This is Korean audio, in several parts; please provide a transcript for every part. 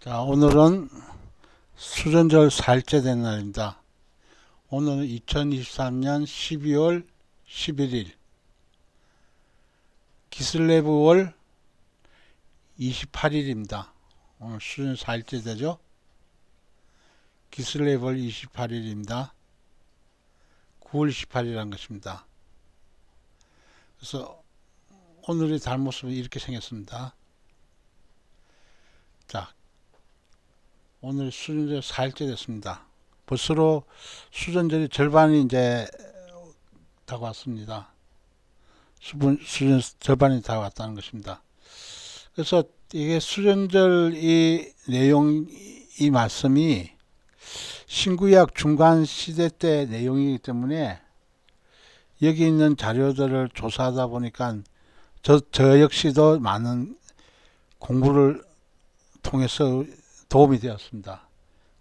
자, 오늘은 수전절 4일째 된 날입니다. 오늘은 2023년 12월 11일 기슬레브월 28일입니다. 오늘 수전 4일째 되죠? 기슬레브월 28일입니다. 9월 28일이라는 것입니다. 그래서 오늘의 달 모습은 이렇게 생겼습니다. 자, 오늘 수전절 4일째 됐습니다. 벌써 수전절이 절반이 이제 다 왔습니다. 수전 절반이 다 왔다는 것입니다. 그래서 이게 수전절 이 내용, 이 말씀이 신구약 중간 시대 때 내용이기 때문에 여기 있는 자료들을 조사하다 보니까 저 역시도 많은 공부를 통해서 도움이 되었습니다.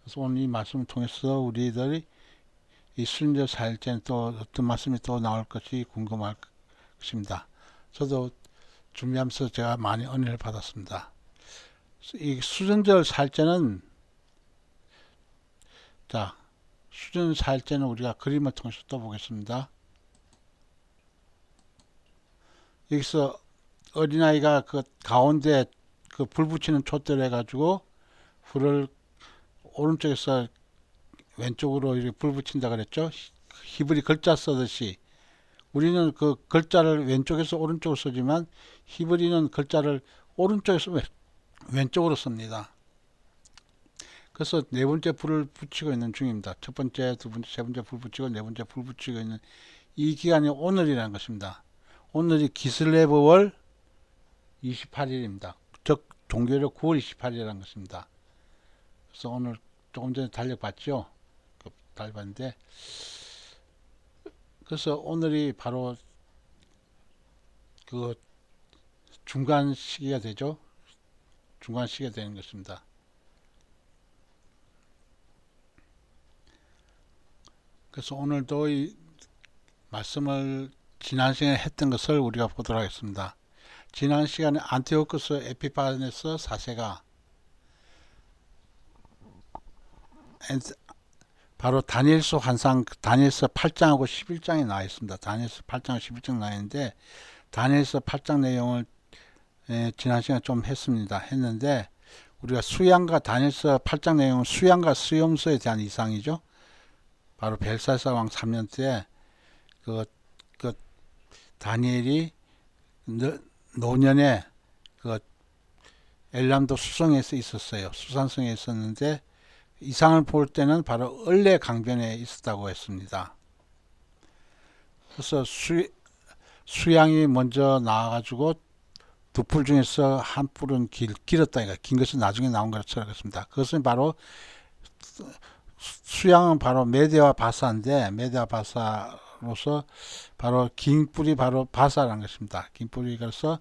그래서 오늘 이 말씀을 통해서 우리들이 이 수전절 4일째는 또 어떤 말씀이 또 나올 것이 궁금할 것입니다. 저도 준비하면서 제가 많이 은혜를 받았습니다. 이 수전절 4일째는 자, 수전 4일째는 우리가 그림을 통해서 또 보겠습니다. 여기서 어린아이가 그 가운데 그 불 붙이는 촛대를 해가지고 불을 오른쪽에서 왼쪽으로 이렇게 불 붙인다 그랬죠. 히브리 글자 쓰듯이 우리는 그 글자를 왼쪽에서 오른쪽으로 쓰지만 히브리는 글자를 오른쪽에서 왼쪽으로 씁니다. 그래서 네 번째 불을 붙이고 있는 중입니다. 첫 번째, 두 번째, 세 번째 불 붙이고 네 번째 불 붙이고 있는 이 기간이 오늘이라는 것입니다. 오늘이 기슬레브월 28일입니다. 즉 종교력 9월 28일이라는 것입니다. 그래서 오늘 조금 전에 달력봤죠. 달력봤는데 그래서 오늘이 바로 그 중간 시기가 되죠. 중간 시기가 되는 것입니다. 그래서 오늘도 이 말씀을 지난 시간에 했던 것을 우리가 보도록 하겠습니다. 지난 시간에 안티오쿠스 에피파네스 4세가 바로 다니엘서 환상, 다니엘서 8장하고 11장에 나와 있습니다. 다니엘서 8장하고 11장 나와 있는데 다니엘서 8장 내용을 지난 시간에 좀 했는데 우리가 수양과 다니엘서 8장 내용은 수양과 수용소에 대한 이상이죠. 바로 벨사살 왕 3년 때 그 다니엘이 노년에 그 엘람도 수성에서 있었어요. 수산성에 있었는데 이상을 볼 때는 바로 을레 강변에 있었다고 했습니다. 그래서 수양이 먼저 나와가지고 두 뿔 중에서 한 뿔은 길었다. 긴 것은 나중에 나온 거라 생각했습니다. 그것은 바로 수양은 바로 메대와 바사인데 메대와 바사로서 바로 긴 뿔이 바로 바사라는 것입니다. 긴 뿔이 그래서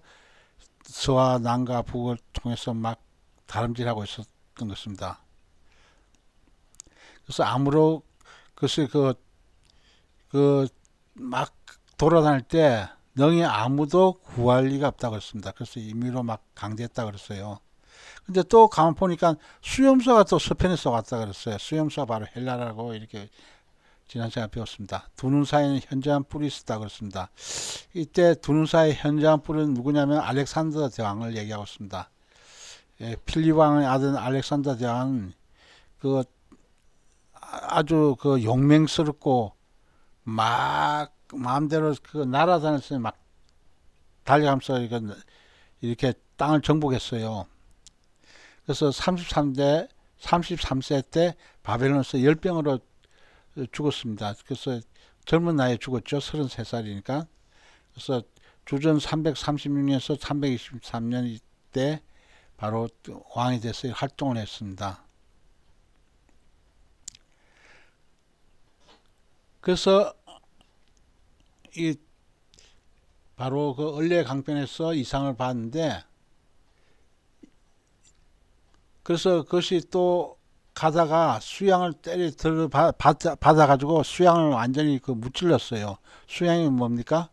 서와 남과 북을 통해서 막 다름질하고 있었던 것입니다. 그래서 아무로 그것이 막 돌아다닐 때 능히 아무도 구할 리가 없다고 그랬습니다. 그래서 임의로 막 강제했다 그랬어요. 근데 또 가만 보니까 수염소가 또 서편에서 왔다 그랬어요. 수염소가 바로 헬라라고 이렇게 지난 시간에 배웠습니다. 두 눈 사이에는 현저한 뿔이 있었다 그랬습니다. 이때 두 눈 사이의 현저한 뿔은 누구냐면 알렉산더 대왕을 얘기하고 있습니다. 필립 왕의 아들 알렉산더 대왕은 그 아주 그 용맹스럽고 막 마음대로 그 날아다니면서 막 달려가면서 이렇게 땅을 정복했어요. 그래서 33세 때 바벨론에서 열병으로 죽었습니다. 그래서 젊은 나이에 죽었죠. 33살이니까. 그래서 주전 336년에서 323년 때 바로 왕이 돼서 활동을 했습니다. 그래서 이 바로 그 을레 강변에서 이상을 봤는데 그래서 그것이 또 가다가 수양을 받아가지고 수양을 완전히 그 무찔렀어요. 수양이 뭡니까?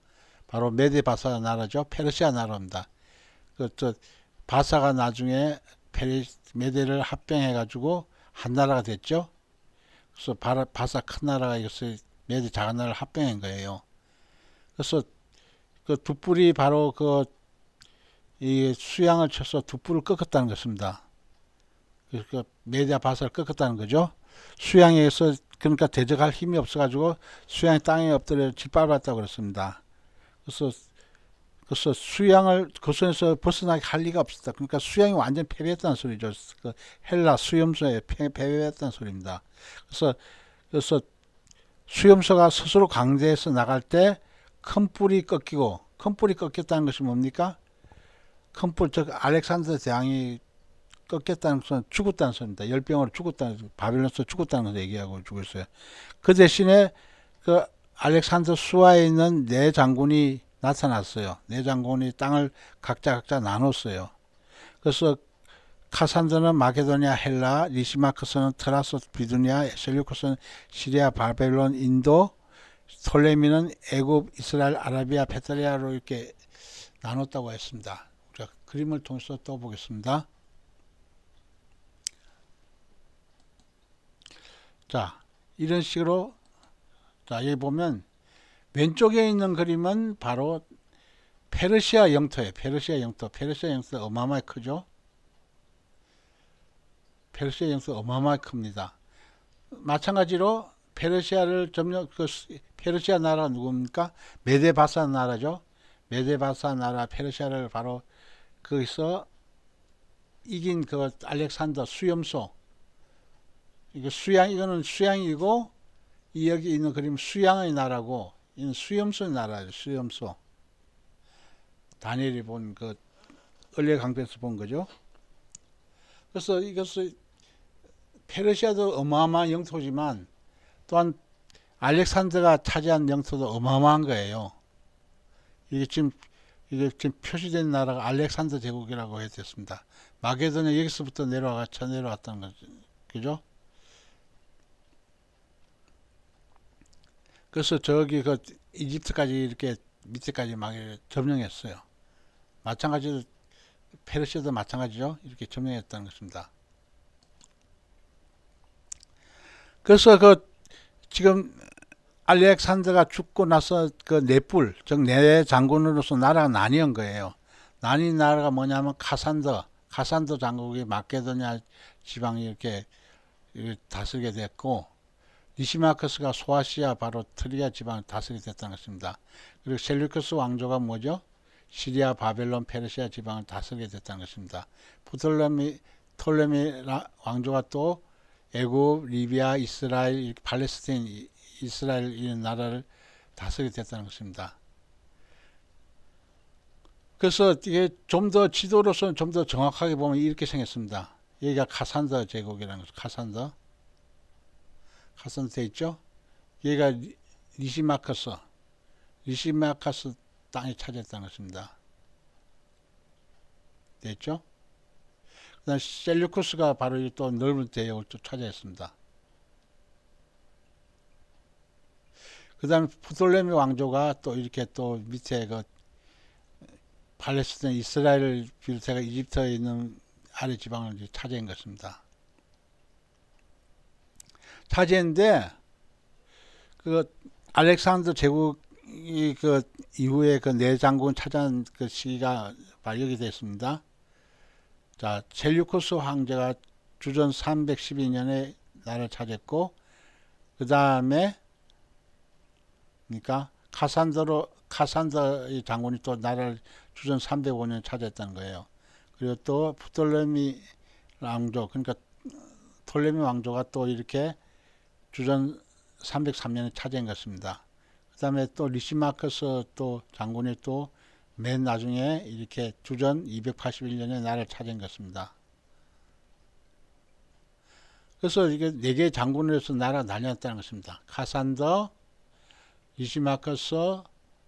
바로 메데 바사 나라죠. 페르시아 나라입니다. 바사가 나중에 메대를 합병해 가지고 한 나라가 됐죠. 그래서 바사 큰 나라가 이것을 메대 작은 나라를 합병한 거예요. 그래서 그 두 뿔이 바로 이 수양을 쳐서 두 뿔을 꺾었다는 것입니다. 그 메대와 바사를 꺾었다는 거죠. 수양에서 그러니까 대적할 힘이 없어가지고 수양이 땅에 엎드려 짓밟았다고 그랬습니다. 그래서 수양을 그 손에서 벗어나게 할 리가 없었다. 그러니까 수양이 완전 패배했다는 소리죠. 그 헬라 수염소에 패배했다는 소리입니다. 그래서 수염소가 스스로 강대해서 나갈 때 큰 뿔이 꺾이고, 큰 뿔이 꺾였다는 것이 뭡니까? 큰 뿔, 즉 알렉산더 대왕이 꺾였다는 것은 죽었다는 소리입니다. 열병으로 죽었다는, 바빌론에서 죽었다는 것을 얘기하고 죽었어요. 그 대신에 그 알렉산더 수하에 있는 네 장군이 나타났어요. 네 장군이 땅을 각자 나눴어요. 그래서 카산더는 마게도니아, 헬라, 리시마크스는 트라스, 비두니아, 셀류쿠스는 시리아, 바벨론, 인도, 톨레미는 애굽, 이스라엘, 아라비아, 페트리아로 이렇게 나눴다고 했습니다. 우리가 그림을 통해서 또 보겠습니다. 자, 이런 식으로, 자, 여기 보면 왼쪽에 있는 그림은 바로 페르시아 영토예요. 페르시아 영토. 페르시아 영토 어마어마하게 크죠. 페르시아 영토 어마어마하게 큽니다. 마찬가지로 페르시아를 점령, 페르시아 나라가 누굽니까? 메데바사 나라죠. 메데바사 나라 페르시아를 바로 거기서 이긴 그 알렉산더 수염소. 이거는 수양이고, 이 여기 있는 그림 수양의 나라고, 이는 수염소 나라죠. 수염소. 다니엘이 본 그 을레 강변에서 본 거죠. 그래서 이것을 페르시아도 어마어마한 영토지만 또한 알렉산더가 차지한 영토도 어마어마한 거예요. 이게 지금 표시된 나라가 알렉산더 제국이라고 해야 됐습니다. 마게도냐 여기서부터 내려왔다는 거죠. 그죠? 그래서 저기 그 이집트까지 이렇게 밑에까지 막 점령했어요. 마찬가지로 페르시아도 마찬가지죠. 이렇게 점령했다는 것입니다. 그래서 지금 알렉산더가 죽고 나서 그 넷뿔, 즉 네 장군으로서 나라가 나뉘은 거예요. 나뉜 나라가 뭐냐면 카산더 장국이 마케도니아 지방이 이렇게 다스리게 됐고, 리시마크스가 소아시아 바로 트리아 지방을 다스리게 됐다는 것입니다. 그리고 셀류크스 왕조가 뭐죠? 시리아, 바벨론, 페르시아 지방을 다스리게 됐다는 것입니다. 톨레미 왕조가 또 애굽, 리비아, 이스라엘, 팔레스타인, 이스라엘 이런 나라를 다스리게 됐다는 것입니다. 그래서 이게 좀 더 지도로서는 좀 더 정확하게 보면 이렇게 생겼습니다. 여기가 카산더 제국이라는 거죠. 카산더 돼 있죠. 여기가 리시마커스 땅이 차지했다는 것입니다. 됐죠? 그 다음 셀류쿠스가 바로 또 넓은 대역을 또 차지했습니다. 그 다음에 프톨레미 왕조가 또 이렇게 또 밑에 그 팔레스타인 이스라엘을 비롯해서 이집트에 있는 아래 지방을 이제 차지한 것입니다. 차지했는데 그 알렉산더 제국이 그 이후에 그 네 장군 차지한 그 시기가 발견이 됐습니다. 자, 셀류쿠스 황제가 주전 312년에 나라를 차지했고, 그 다음에 그러니까 카산더의 장군이 또 나라를 주전 305년에 차지했다는 거예요. 그리고 또 프톨레미 왕조, 그러니까 톨레미 왕조가 또 이렇게 주전 303년에 차지한 것입니다. 그 다음에 또 리시마커스 또 장군이 또 맨 나중에 이렇게 주전 281년에 나라를 차지한 것입니다. 그래서 이게 네 개의 장군으로서 나라가 나뉘었다는 것입니다. 카산더, 리시마커스,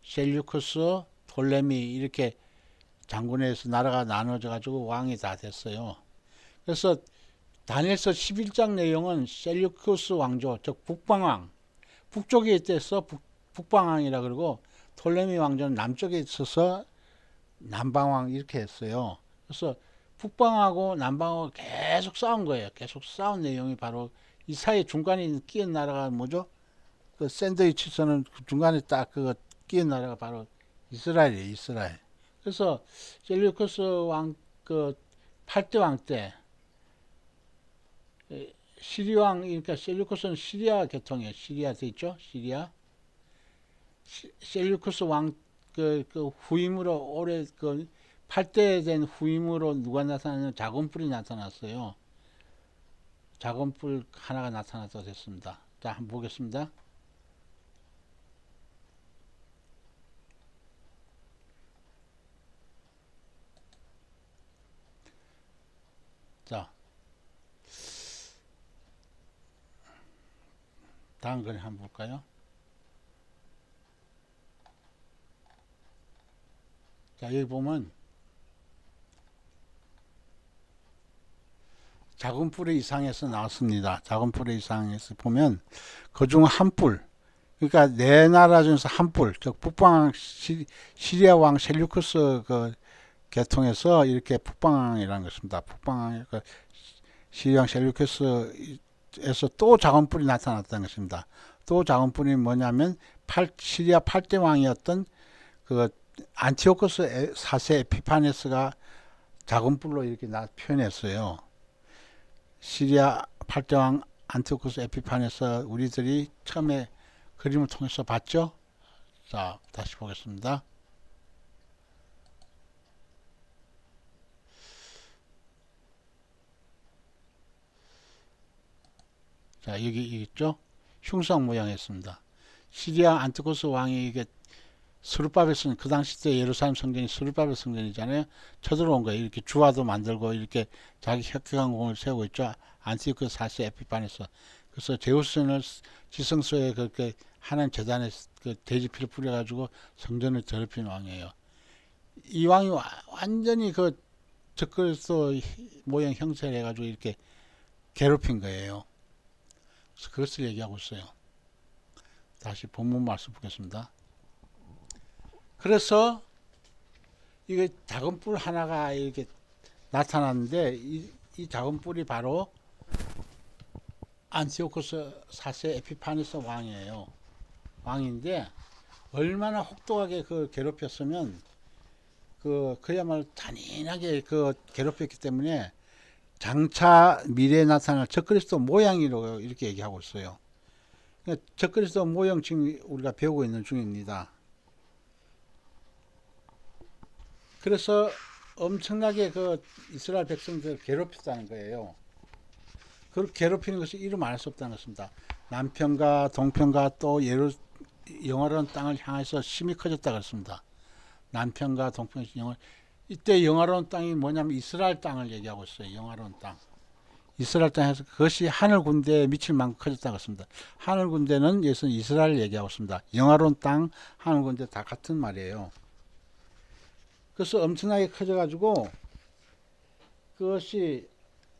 셀류쿠스, 톨레미 이렇게 장군에서 나라가 나눠져 가지고 왕이 다 됐어요. 그래서 다니엘서 11장 내용은 셀류쿠스 왕조, 즉 북방왕, 북쪽에 있어서 북방왕이라 그러고 톨레미 왕조는 남쪽에 있어서 남방왕 이렇게 했어요. 그래서 북방하고 남방하고 계속 싸운 거예요. 계속 싸운 내용이 바로 이 사이 중간에 끼은 나라가 뭐죠? 그 샌드위치선은 그 중간에 딱 그거 끼은 나라가 바로 이스라엘이에요. 이스라엘. 그래서 셀류커스 왕 그 8대 왕 때 시리왕, 그러니까 셀류커스는 시리아 계통이에요. 시리아 돼 있죠? 시리아. 셀류커스 왕 그 후임으로 올해 그 8대 된 후임으로 누가 나타나냐면 자곤뿔이 나타났어요. 자곤뿔 하나가 나타나서 됐습니다. 자, 한번 보겠습니다. 자, 다음 글 한번 볼까요? 자, 여기 보면 작은 뿔의 이상에서 나왔습니다. 작은 뿔의 이상에서 보면 그중 한 뿔, 그러니까 네 나라 중에서 한 뿔, 즉 북방 시리아 왕 셀류커스 그 계통에서 이렇게 북방이라는 것입니다. 북방 그 시리아 왕 셀류커스에서 또 작은 뿔이 나타났다는 것입니다. 또 작은 뿔이 뭐냐면 시리아 8대 왕이었던 그 안티오코스 4세 에피파네스가 작은 뿔로 이렇게 표현했어요. 시리아 8대 왕 안티오코스 에피파네스 우리들이 처음에 그림을 통해서 봤죠. 자, 다시 보겠습니다. 자, 여기 있죠. 흉상 모양이었습니다. 시리아 안티오코스 왕이 이게 스룹바벨 그 당시 때 예루살렘 성전이 스룹바벨 성전이잖아요. 쳐들어온 거예요. 이렇게 주화도 만들고 이렇게 자기 혁혁한 공을 세우고 있죠. 안티오코스 4세 에피파네스. 그래서 제우스를 지성소에 그렇게 하나님 재단에 그 돼지피를 뿌려가지고 성전을 더럽힌 왕이에요. 이 왕이 완전히 그 적그리스도 모형 형태를 해가지고 이렇게 괴롭힌 거예요. 그래서 그것을 얘기하고 있어요. 다시 본문 말씀 보겠습니다. 그래서 이게 작은 뿔 하나가 이렇게 나타났는데 이 작은 뿔이 바로 안티오코스 4세 에피파네스 왕이에요. 왕인데 얼마나 혹독하게 그 괴롭혔으면 그야말로 잔인하게 그 괴롭혔기 때문에 장차 미래에 나타날 적그리스도 모양이라고 이렇게 얘기하고 있어요. 그러니까 적그리스도 모형 지금 우리가 배우고 있는 중입니다. 그래서 엄청나게 그 이스라엘 백성들을 괴롭혔다는 거예요. 그렇게 괴롭히는 것이 이루 말할 수 없다는 것입니다. 남편과 동편과 또 영화로운 땅을 향해서 심히 커졌다 그랬습니다. 남편과 동편 이때 영화로운 땅이 뭐냐면 이스라엘 땅을 얘기하고 있어요. 영화로운 땅. 이스라엘 땅에서 그것이 하늘 군대에 미칠 만큼 커졌다 그랬습니다. 하늘 군대는 여기서 이스라엘 얘기하고 있습니다. 영화로운 땅, 하늘 군대 다 같은 말이에요. 그래서 엄청나게 커져가지고 그것이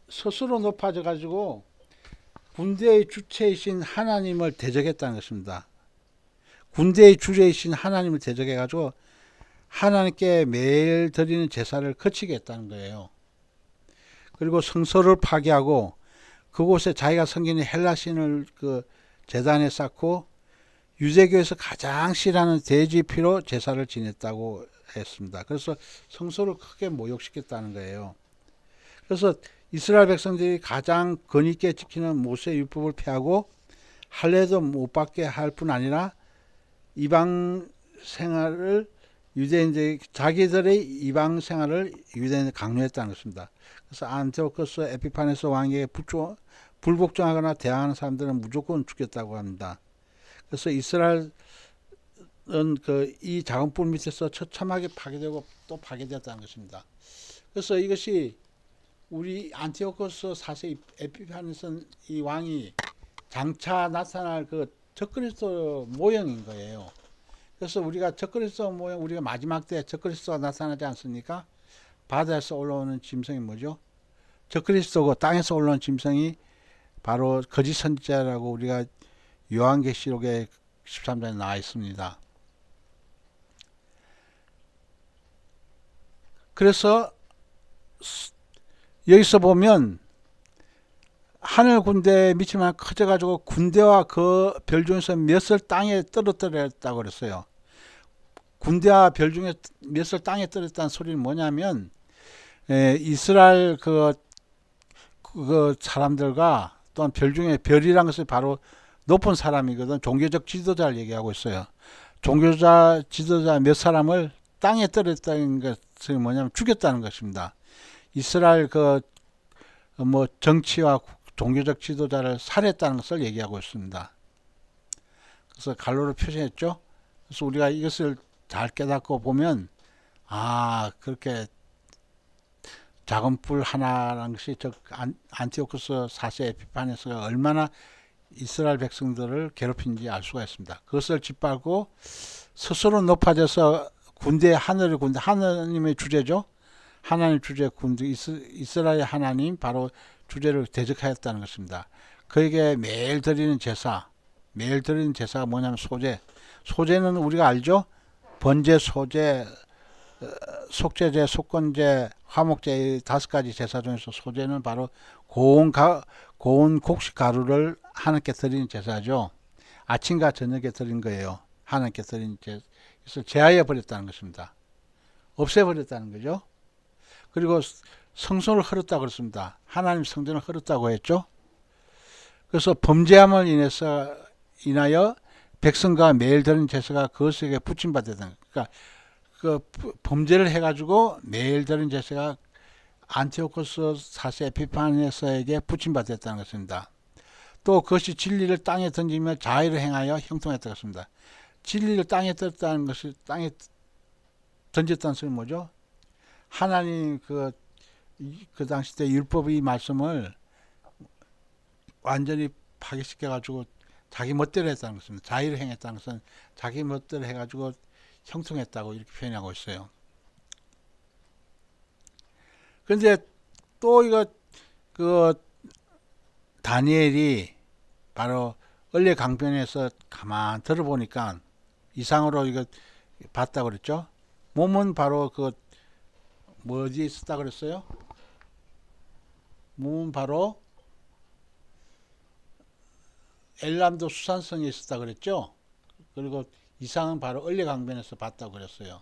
스스로 높아져가지고 군대의 주체이신 하나님을 대적했다는 것입니다. 군대의 주체이신 하나님을 대적해가지고 하나님께 매일 드리는 제사를 거치게 했다는 거예요. 그리고 성소를 파괴하고 그곳에 자기가 섬기는 헬라신을 그 제단에 쌓고 유대교에서 가장 싫어하는 돼지피로 제사를 지냈다고 했습니다. 그래서 성소를 크게 모욕시켰다는 거예요. 그래서 이스라엘 백성들이 가장 권위있게 지키는 모세 율법을 폐하고 할례도 못 받게 할 뿐 아니라 이방 생활을 유대인들이 자기들의 이방 생활을 유대인에 강요했다는 것입니다. 그래서 안티오코스 에피파네스 왕에게 불복종하거나 대항하는 사람들은 무조건 죽였다고 합니다. 그래서 이스라엘은 이 작은 뿔 밑에서 처참하게 파괴되고 또 파괴되었다는 것입니다. 그래서 이것이 우리 안티오코스 4세 에피파네스 이 왕이 장차 나타날 그 적그리스도 모형인 거예요. 그래서 우리가 적그리스도 모형, 우리가 마지막 때 적그리스도가 나타나지 않습니까? 바다에서 올라오는 짐승이 뭐죠? 적그리스도고 땅에서 올라오는 짐승이 바로 거짓 선지자라고 우리가 요한계시록에 13장에 나와 있습니다. 그래서 여기서 보면 하늘 군대에 미치만 커져가지고 군대와 그 별 중에서 몇을 땅에 떨어뜨렸다고 그랬어요. 군대와 별 중에 몇을 땅에 떨어졌다는 소리는 뭐냐면 이스라엘 그 사람들과 또한 별 중에 별이란 것이 바로 높은 사람이거든. 종교적 지도자를 얘기하고 있어요. 종교자 지도자 몇 사람을 땅에 떨어졌다는 것이 뭐냐면 죽였다는 것입니다. 이스라엘 뭐 정치와 종교적 지도자를 살해했다는 것을 얘기하고 있습니다. 그래서 갈로로 표시했죠. 그래서 우리가 이것을 잘 깨닫고 보면 그렇게 작은 뿔 하나라는 것이 안티오쿠스 4세 에피파네스가 얼마나 이스라엘 백성들을 괴롭힌지 알 수가 있습니다. 그것을 짓밟고 스스로 높아져서 하늘의 군대, 하나님의 주제죠. 하나님 주제 군대, 이스라엘 하나님 바로 주제를 대적하였다는 것입니다. 그에게 매일 드리는 제사가 뭐냐면 소제는 우리가 알죠. 번제, 소제, 속죄제, 속건제, 화목제 5가지 제사 중에서 소제는 바로 고운 곡식 가루를 하나님께 드리는 제사죠. 아침과 저녁에 드린 거예요. 하나님께 드린 제사. 그래서 제하여 버렸다는 것입니다. 없애버렸다는 거죠. 그리고 성소를 헐었다고 그랬습니다. 하나님 성전을 헐었다고 했죠. 그래서 범죄함을 인하여 백성과 매일 드리는 제사가 그것에게 붙임받았다는 거예요. 그러니까 그 범죄를 해가지고 매일 드리는 제사가 안티오코스 4세 에피파네스에게 붙임받았다는 것입니다. 또 그것이 진리를 땅에 던지며 자의를 행하여 형통했다고 했습니다. 진리를 땅에 던졌다는 것이 땅에 던졌다는 소리 뭐죠? 하나님 그 당시 때 율법의 말씀을 완전히 파괴시켜가지고 자기 멋대로 했다는 것입니다. 자의를 행했다는 것은 자기 멋대로 해가지고 형통했다고 이렇게 표현하고 있어요. 그런데 또 다니엘이 바로 을레 강변에서 가만 들어보니까 이상으로 이거 봤다고 그랬죠. 몸은 바로 어디에 있었다 그랬어요? 몸은 바로 엘람도 수산성에 있었다 그랬죠. 그리고 이상은 바로 을레 강변에서 봤다고 그랬어요.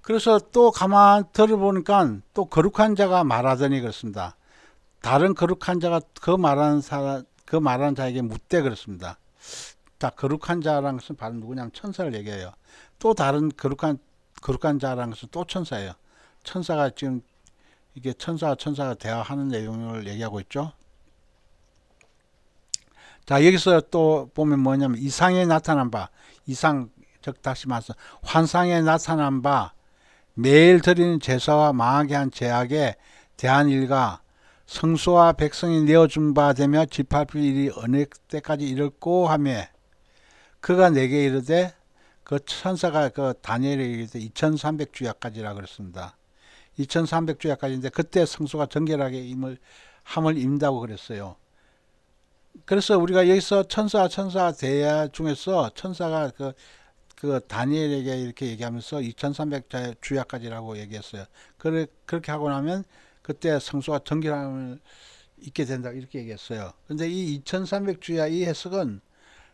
그래서 또 가만 들어보니까 또 거룩한 자가 말하더니 그렇습니다. 다른 거룩한 자가 그 말하는 자에게 묻되 그렇습니다. 자, 거룩한 자라는 것은 바로 누구냐면 천사를 얘기해요. 또 다른 거룩한 자라는 것은 또 천사예요. 천사가 지금 이게 천사가 대화하는 내용을 얘기하고 있죠. 자, 여기서 또 보면 뭐냐면 이상에 나타난 바, 즉 다시 말해서 환상에 나타난 바, 매일 드리는 제사와 망하게 한 제약에 대한 일과 성소와 백성이 내어준 바 되며 짓밟힐 일이 어느 때까지 이르고 하며 그가 내게 이르되 그 천사가 다니엘에게 이르되 2300주야까지라 그랬습니다. 2300주야까지인데 그때 성소가 정결하게 함을 입는다고 그랬어요. 그래서 우리가 여기서 천사 대야 중에서 천사가 다니엘에게 이렇게 얘기하면서 2300주야까지라고 얘기했어요. 그렇게 하고 나면 그때 성소가 정결함을 입게 된다 이렇게 얘기했어요. 근데 이 2300주야 이 해석은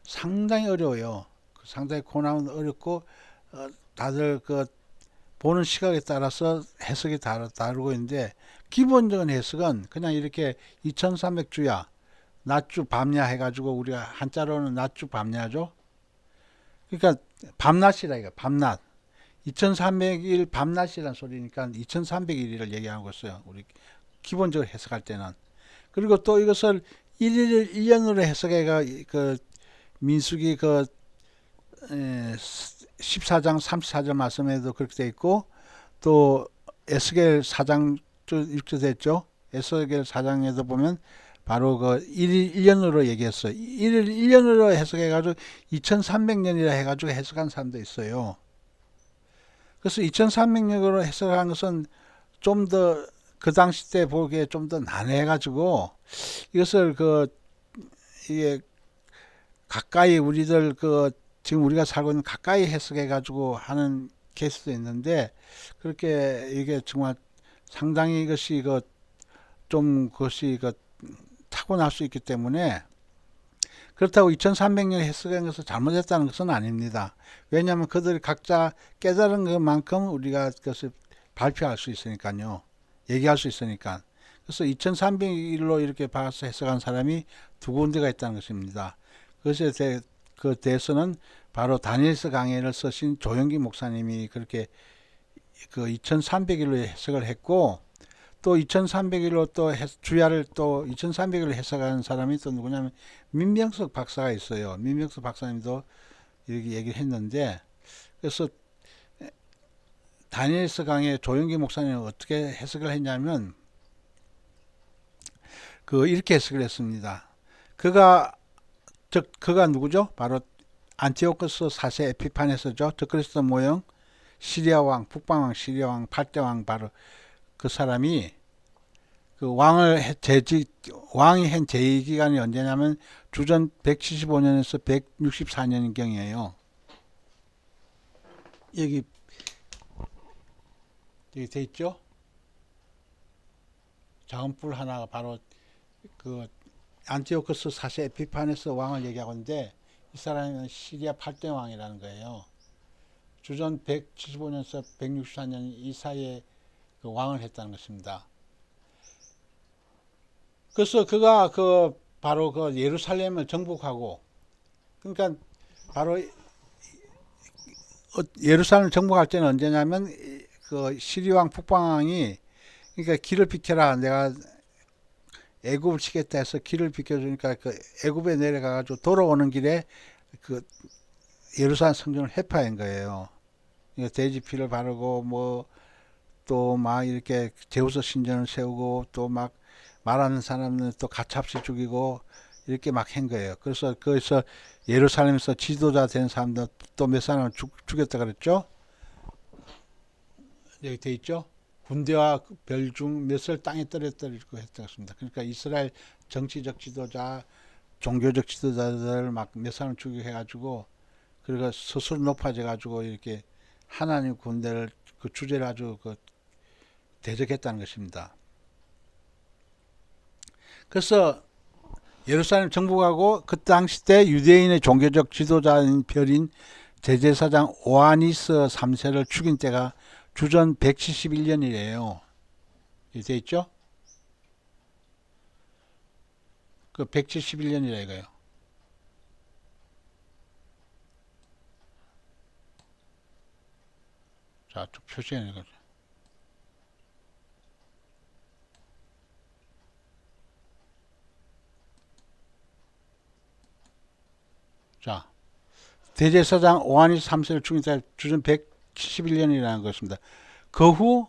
상당히 어려워요. 상당히 고난은 어렵고 다들 보는 시각에 따라서 해석이 다르고 있는데 기본적인 해석은 그냥 이렇게 2300주야 낮주 밤야 해가지고 우리가 한자로는 낮주 밤야죠. 그러니까 밤낮이라 이거 밤낮 2300일 밤낮이라는 소리니까 2300일을 얘기하고 있어요. 우리 기본적으로 해석할 때는. 그리고 또 이것을 1일을 1년으로 해석해가 민수기 14장 34절 말씀에도 그렇게 돼 있고 또 에스겔 4장 6절 했죠. 에스겔 4장에도 보면 바로 1일 1년으로 얘기했어요. 1일 1년으로 해석해가지고 2300년이라 해가지고 해석한 사람도 있어요. 그래서 2300년으로 해석한 것은 좀 더 그 당시 때 보기에 좀 더 난해해가지고 이것을 이게 가까이 우리들 지금 우리가 살고 있는 가까이 해석해 가지고 하는 케이스도 있는데, 그렇게 이게 정말 상당히 이것이 그것이 타고날 수 있기 때문에, 그렇다고 2300년 해석한 것을 잘못했다는 것은 아닙니다. 왜냐하면 그들이 각자 깨달은 것만큼 우리가 그것을 발표할 수 있으니까요. 얘기할 수 있으니까. 그래서 2300일로 이렇게 봐서 해석한 사람이 두 군데가 있다는 것입니다. 그것에 대해서는 바로 다니엘서 강해를 쓰신 조영기 목사님이 그렇게 2300일로 해석을 했고, 또 2300일로 또 주야를 또 2300일로 해석하는 사람이 또 누구냐면 민병석 박사가 있어요. 민병석 박사님도 이렇게 얘기를 했는데, 그래서 다니엘서 강의 조영기 목사님은 어떻게 해석을 했냐면 이렇게 해석을 했습니다. 그가 누구죠? 바로 안티오코스 4세 에피파네스죠. 적그리스도 모형 시리아 왕, 북방왕 시리아 왕 8대 왕, 바로 그 사람이 왕이 한 제위 기간이 언제냐면 주전 175년에서 164년인 경이에요. 여기 돼 있죠? 작은 뿔 하나가 바로 안티오코스 4세 에피파네스 왕을 얘기하고 있는데, 이 사람은 시리아 8대 왕이라는 거예요. 주전 175년에서 164년 이 사이에 왕을 했다는 것입니다. 그래서 그가 바로 예루살렘을 정복하고, 그러니까 바로 예루살렘을 정복할 때는 언제냐면 시리왕 북방왕이, 그러니까 길을 비켜라, 내가 애굽을 치겠다 해서 길을 비켜주니까 애굽에 내려가가지고 돌아오는 길에 예루살렘 성전을 회파한 거예요. 그러니까 돼지피를 바르고 또 막 이렇게 제우스 신전을 세우고, 또 막 말하는 사람은 또 가차없이 죽이고 이렇게 막 한 거예요. 그래서 거기서 예루살렘에서 지도자 된 사람들 또 몇 사람을 죽였다 그랬죠. 여기 돼 있죠. 군대와 별중 몇을 땅에 떨어뜨리고 했다고 했습니다. 그러니까 이스라엘 정치적 지도자, 종교적 지도자들 막 몇 사람 죽여가지고, 그리고 스스로 높아져가지고 이렇게 하나님 군대를 주제를 아주 대적했다는 것입니다. 그래서 예루살렘 정복하고, 그 당시 때 유대인의 종교적 지도자인 별인 대제사장 오아니스 3세를 죽인 때가 주전 171년이래요. 돼 있죠? 171년이라 이거예요. 자, 쭉 표시해 거죠. 자, 대제사장 오하니스 3세를 죽인 때 주전 171년이라는 것입니다. 그 후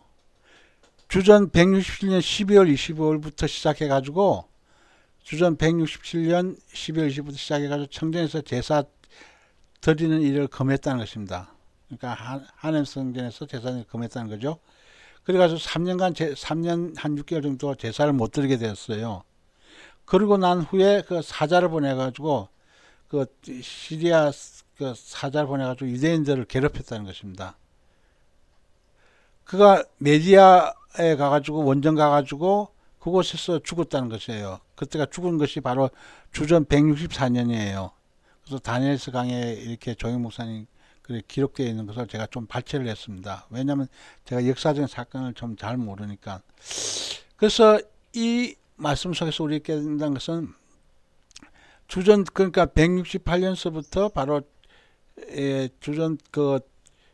주전 167년 12월 25일부터 시작해가지고, 주전 167년 12월 25일부터 시작해가지고 청전에서 제사 드리는 일을 금했다는 것입니다. 그러니까 하나님 성전에서 제사를 금했다는 거죠. 그래가지고 3년 한 6개월 정도 제사를 못 드리게 되었어요. 그러고 난 후에 사자를 보내가지고 시리아 사자를 보내가지고 유대인들을 괴롭혔다는 것입니다. 그가 메디아에 가가지고 원정 가가지고 그곳에서 죽었다는 것이에요. 그때가 죽은 것이 바로 주전 164년이에요. 그래서 다니엘서 강에 이렇게 조영 목사님 기록되어 있는 것을 제가 좀 발췌를 했습니다. 왜냐하면 제가 역사적인 사건을 좀 잘 모르니까. 그래서 이 말씀 속에서 우리 깨닫는 것은 주전 그러니까 168년서부터 바로 주전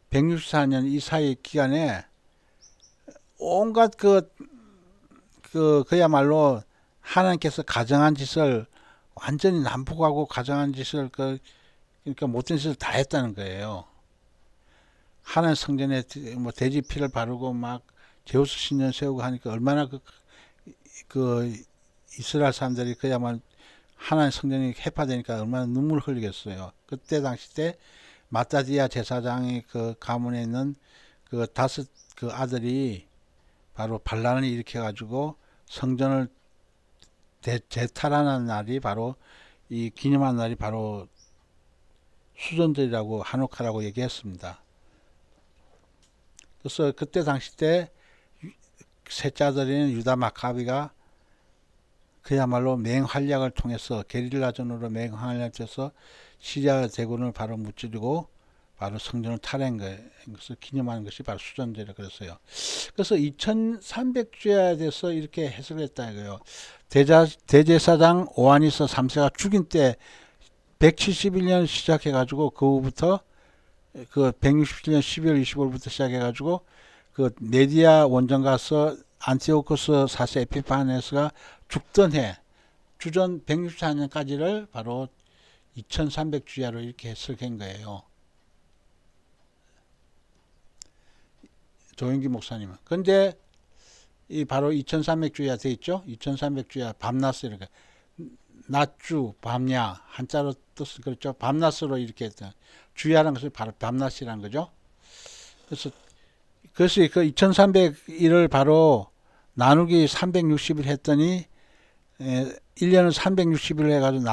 164년 이 사이 기간에 온갖 그야말로 하나님께서 가정한 짓을 완전히 난폭하고 가정한 짓을 그러니까 못된 짓을 다 했다는 거예요. 하나님 성전에 돼지 피를 바르고 막 제우스 신전 세우고 하니까 얼마나 이스라엘 사람들이 그야말로 하나님 성전이 해파되니까 얼마나 눈물을 흘리겠어요. 그때 당시 때 마따디아 제사장의 가문에 있는 다섯 아들이 바로 반란을 일으켜 가지고 성전을 재탈환한 날이 바로 이 기념한 날이 바로 수전절이라고 한옥하라고 얘기했습니다. 그래서 그때 당시 때 셋째 아들인 유다 마카비가 그야말로 맹활약을 통해서 게릴라전으로 맹활약을 통해서 시리아 대군을 바로 무찌르고 바로 성전을 탈환한 것을 기념하는 것이 바로 수전절이라고 그랬어요. 그래서 2300주야에 대해서 이렇게 해석을 했다 이거예요. 대제사장 오하니스 3세가 죽인 때 171년 시작해가지고 그 후부터 그 167년 12월 25일부터 시작해가지고 그 메디아 원정 가서 안티오코스 4세 에피파네스가 죽던 해 주전 164년까지를 바로 2300주야로 이렇게 해석한 거예요. 조영기 목사님은. 근데 이 바로 2300주야 돼 있죠? 2300주야 밤낮 이렇게 낮주 밤야 한자로 뜻은 그렇죠. 밤낮으로 이렇게 했다. 주야라는 것을 바로 밤낮이라는 거죠. 그래서 그 2300일을 바로 나누기 360일 했더니 1년을 360일 해가지고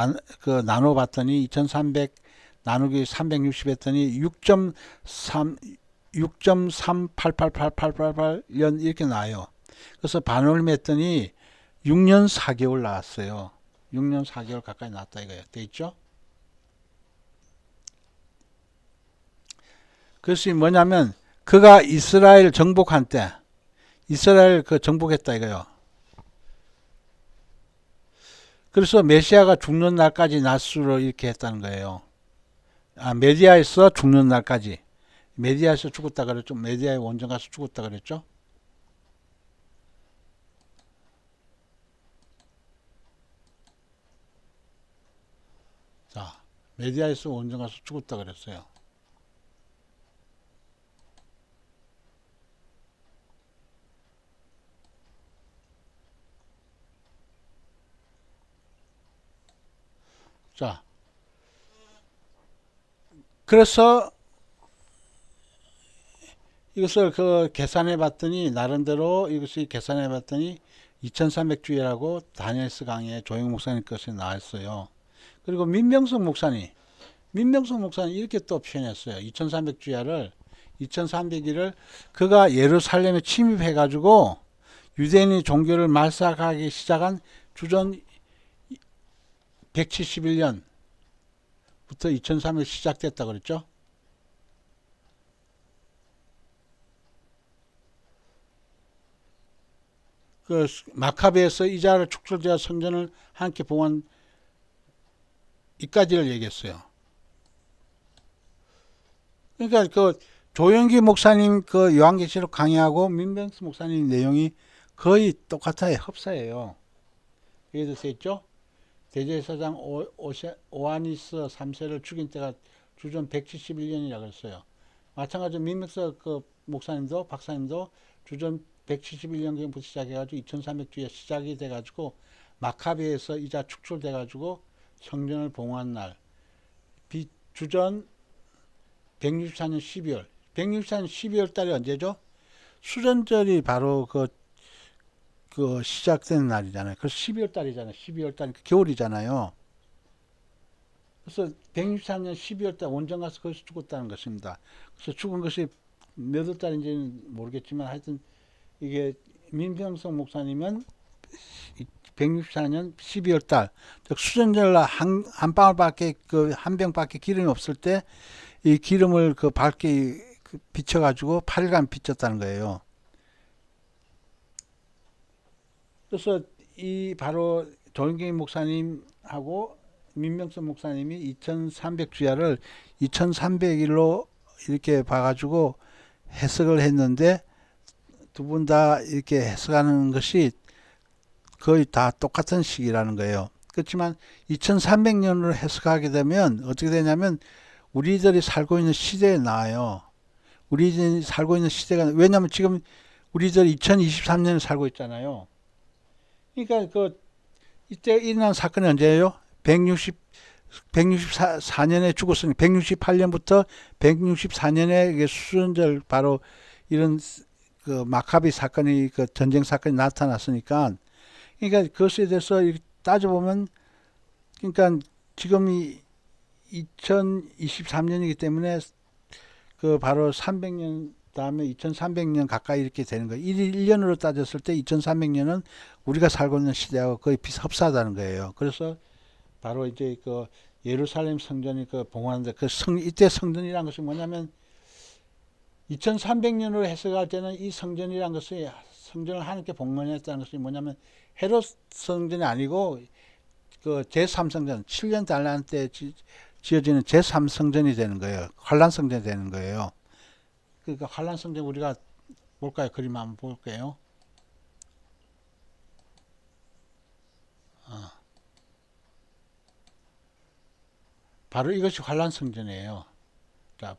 나눠 봤더니 2300 나누기 360 했더니 6.388888년 이렇게 나와요. 그래서 반을 맺더니 6년 4개월 나왔어요. 6년 4개월 가까이 나왔다 이거예요. 돼 있죠? 그것이 뭐냐면 그가 이스라엘 정복한 때 이스라엘 그 정복했다 이거예요. 그래서 메시아가 죽는 날까지 낮수로 이렇게 했다는 거예요. 메디아에서 죽는 날까지. 메디아에서 죽었다 그랬죠. 메디아의 원정 가서 죽었다 그랬죠. 자, 메디아에서 원정 가서 죽었다 그랬어요. 자, 그래서 이것을 그 계산해 봤더니 나름대로 이것이 계산해 봤더니 2300주야라고 다니엘스 강의 조영 목사님 것에 나왔어요. 그리고 민명성 목사님 이렇게 또 표현했어요. 2300주야를 2300일을 그가 예루살렘에 침입해 가지고 유대인이 종교를 말살하기 시작한 주전 171년부터 2300 시작됐다 그랬죠. 그 마카베에서 이자를 축출되어 성전을 함께 봉한 이까지를 얘기했어요. 그러니까 그 조영기 목사님 그 요한계시록 강의하고 민병수 목사님 내용이 거의 똑같아요. 흡사해요. 여기도 써있죠. 대제사장 오하니스 3세를 죽인 때가 주전 171년이라고 했어요. 마찬가지로 민병수 그 목사님도 박사님도 주전 171년경부터 시작해가지고 2300주에 시작이 돼가지고 마카베에서 이자 축출돼가지고 성전을 봉헌한 날 주전 164년 12월 164년 12월 달이 언제죠? 수전절이 바로 그 시작되는 날이잖아요. 그래서 12월 달이잖아요. 12월 달 겨울이잖아요. 그래서 163년 12월 달 원정 가서 거기서 죽었다는 것입니다. 그래서 죽은 것이 몇 월 달인지는 모르겠지만 하여튼 이게 민병성 목사님은 164년 12월 달, 즉 수전절날 한 방울밖에 한 병밖에 기름이 없을 때 이 기름을 그 밝게 비춰가지고 8일간 비쳤다는 거예요. 그래서 이 바로 조영기 목사님하고 민명선 목사님이 2300주야를 2300일로 이렇게 봐가지고 해석을 했는데 두 분 다 이렇게 해석하는 것이 거의 다 똑같은 시기라는 거예요. 그렇지만 2300년으로 해석하게 되면 어떻게 되냐면 우리들이 살고 있는 시대에 나와요. 우리들이 살고 있는 시대가 왜냐하면 지금 우리들 2023년에 살고 있잖아요. 그러니까 그 이때 일어난 사건이 언제예요? 164년에 죽었으니 168년부터 164년에 수전절 바로 이런 그 마카비 사건이 그 전쟁 사건이 나타났으니까 그러니까 그것에 대해서 따져보면 그러니까 지금 2023년이기 때문에 그 바로 300년 다음에 2300년 가까이 이렇게 되는 거예요. 1년으로 따졌을 때 2300년은 우리가 살고 있는 시대하고 거의 흡사하다는 거예요. 그래서 바로 이제 그 예루살렘 성전이 그 봉헌하는데 이때 성전이란 것이 뭐냐면 2300년으로 해석할 때는 이 성전이란 것이 성전을 하나님께 봉헌했다는 것이 뭐냐면 헤롯 성전이 아니고 그 제3성전 7년 달란 때 지어지는 제3성전이 되는 거예요. 환란 성전이 되는 거예요. 그러니까 환란 성전 우리가 볼까요? 그림 한번 볼게요. 바로 이것이 환란 성전이에요. 자,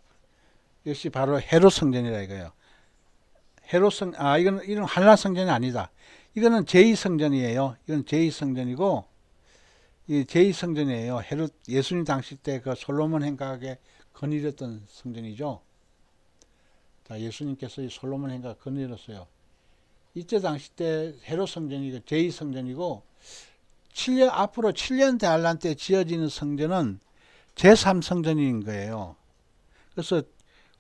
이것이 바로 헤롯 성전이라 이거예요. 이건 환란 성전이 아니다. 이거는 제2성전이에요. 이건 제2성전이고 이 제2성전이에요. 헤롯 예수님 당시 때 그 솔로몬 행각에 거느렸던 성전이죠. 자, 예수님께서 이 솔로몬 행각 거느렸어요. 이때 당시 때 헤롯 성전이 제2성전이고 앞으로 7년 대환란 때 지어지는 성전은 제3성전인 거예요. 그래서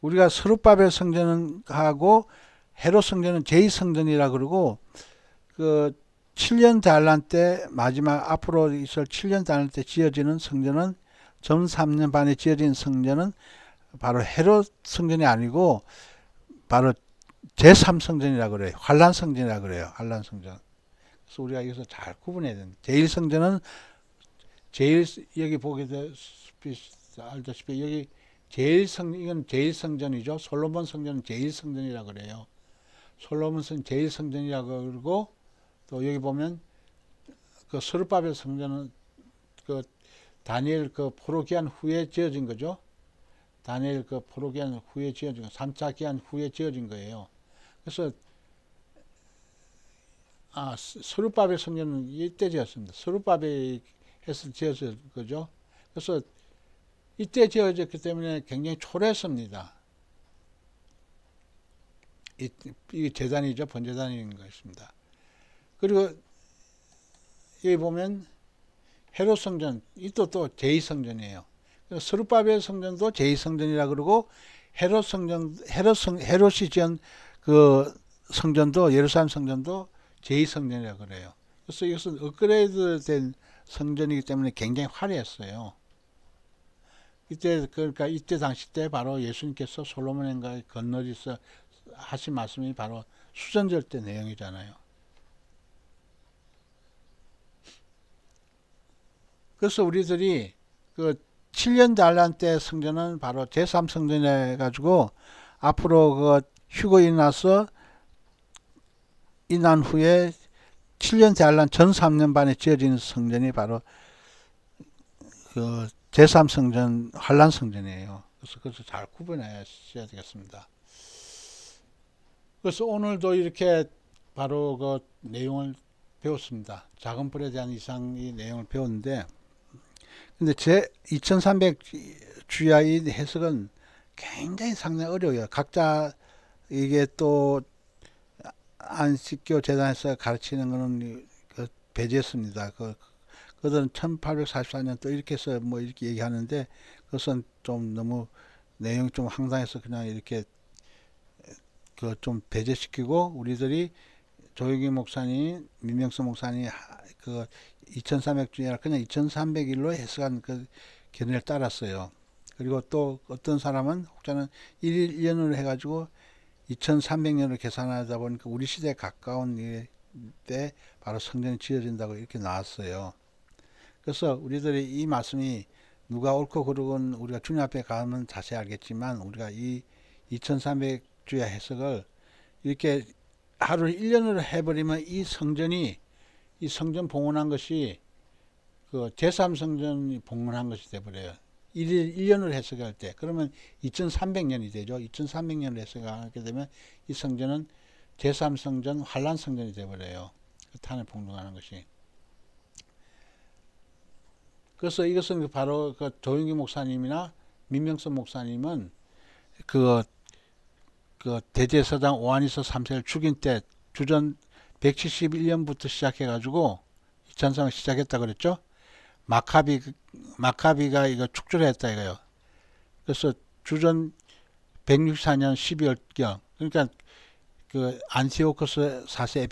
우리가 스룹바벨 성전하고 헤롯 성전은 제2성전이라 그러고 그 7년 대환란 때 마지막 앞으로 있을 7년 대환란 때 지어지는 성전은 전 3년 반에 지어진 성전은 바로 헤롯 성전이 아니고 바로 제3성전이라 그래요. 환란 성전이라 그래요. 환란 성전. 그래서 우리가 여기서 잘 구분해야 됩니다. 제1성전은 여기 보게 알다시피 여기 이건 제1성전이죠. 솔로몬 성전은 제1성전이라 그래요. 솔로몬 성전 제1성전이라 그러고 또 여기 보면 그 스룹바벨 성전은 그 다니엘 그 포로 기한 후에 지어진 거죠. 다니엘 그 포로 기한 후에 지어진 거, 3차 기한 후에 지어진 거예요. 그래서 스룹바벨 성전은 이때 지었습니다. 스룹바벨이 해서 지어진 거죠. 그래서 이때 지어졌기 때문에 굉장히 초래했습니다. 이게 제단이죠. 번제단인 것입니다. 그리고 여기 보면 헤롯 성전, 이또 제2성전이에요. 스룹바벨 성전도 제2성전이라 그러고 헤롯이 지은 그 성전도 예루살렘 성전도 제2성전이라 그래요. 그래서 이것은 업그레이드된 성전이기 때문에 굉장히 화려했어요. 그러니까 이때 당시 때 바로 예수님께서 솔로몬 행각에 건너리서 하신 말씀이 바로 수전절 때 내용이잖아요. 그래서 우리들이 그 7년 단란 때 성전은 바로 제3성전이 해가지고 앞으로 그 휴거인 나서 인한 후에 7년 대환란 전 3년 반에 지어지는 성전이 바로 그 제3성전 환란 성전이에요. 그래서 그것을 잘 구분하셔야 되겠습니다. 그래서 오늘도 이렇게 바로 그 내용을 배웠습니다. 작은 불에 대한 이상의 내용을 배웠는데, 근데 제 2300주야의 해석은 굉장히 상당히 어려워요. 각자 이게 또 안식교 재단에서 가르치는 거는 그 배제했습니다. 그들은 1844년 또 이렇게 해서 뭐 이렇게 얘기하는데 그것은 좀 너무 내용이 좀 황당해서 그냥 이렇게 그 좀 배제시키고 우리들이 조영기 목사님, 민명수 목사님 그 2300주일 그냥 2300일로 해석한 그 견해를 따랐어요. 그리고 또 어떤 사람은 혹자는 1년으로 해가지고 2300년을 계산하다 보니까 우리 시대에 가까운 때 바로 성전이 지어진다고 이렇게 나왔어요. 그래서 우리들이 이 말씀이 누가 옳고 그르건 우리가 주님 앞에 가면 자세히 알겠지만 우리가 이 2300주야 해석을 이렇게 하루 1년으로 해버리면 이 성전 봉헌한 것이 그 제3성전이 봉헌한 것이 돼버려요. 1년을 해석할 때 그러면 2300년이 되죠. 2300년을 해석하게 되면 이 성전은 제3성전 환란 성전이 되어버려요. 그 탄을 봉헌하는 것이. 그래서 이것은 바로 그 조영기 목사님이나 민명선 목사님은 그 대제사장 오한이서 3세를 죽인 때 주전 171년부터 시작해가지고 2003년 시작했다 그랬죠. 마카비 마카비가 이거 축조를 했다 이거요. 그래서 주전 164년 12월경, 그러니까 그 안티오코스 4세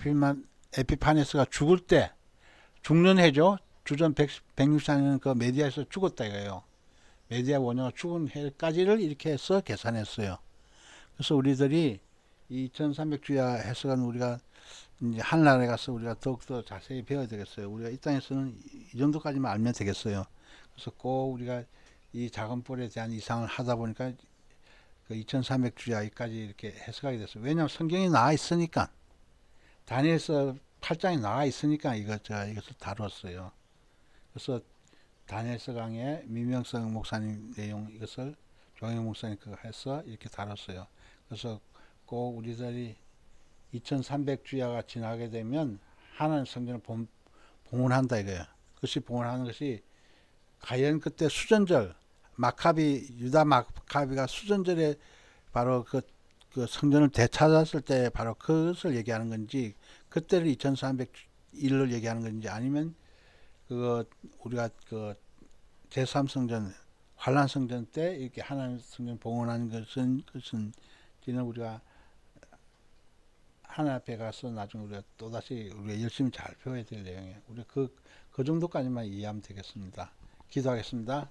에피파네스가 죽을 때, 죽는 해죠. 주전 164년 그 메디아에서 죽었다 이거예요. 메디아 원효가 죽은 해까지를 이렇게 해서 계산했어요. 그래서 우리들이 이 2300주야 해석은 우리가 이제 하늘나라에 가서 우리가 더욱더 자세히 배워야 되겠어요. 우리가 이 땅에서는 이 정도까지만 알면 되겠어요. 그래서 꼭 우리가 이 작은 뿔에 대한 이상을 하다 보니까 그 2300주야까지 이렇게 해석하게 됐어요. 왜냐하면 성경이 나와 있으니까, 다니엘서 8장이 나와 있으니까 제가 이것을 다뤘어요. 그래서 다니엘서 강의 민명성 목사님 내용, 이것을 종영 목사님 그거 해서 이렇게 다뤘어요. 그래서 꼭 우리들이 2300주야가 지나게 되면 하나님 성전을 봉헌한다 이거예요. 그것이 봉헌하는 것이 과연 그때 수전절, 유다 마카비가 수전절에 바로 그 성전을 되찾았을 때 바로 그것을 얘기하는 건지, 그때를 2301을 얘기하는 건지, 아니면 우리가 그 제3성전 환란성전 때 이렇게 하나님 성전 봉헌하는 것은 우리가 하나님 앞에 가서 나중에 우리가 또다시 우리가 열심히 잘 배워야 될 내용이에요. 우리 그 정도까지만 이해하면 되겠습니다. 기도하겠습니다.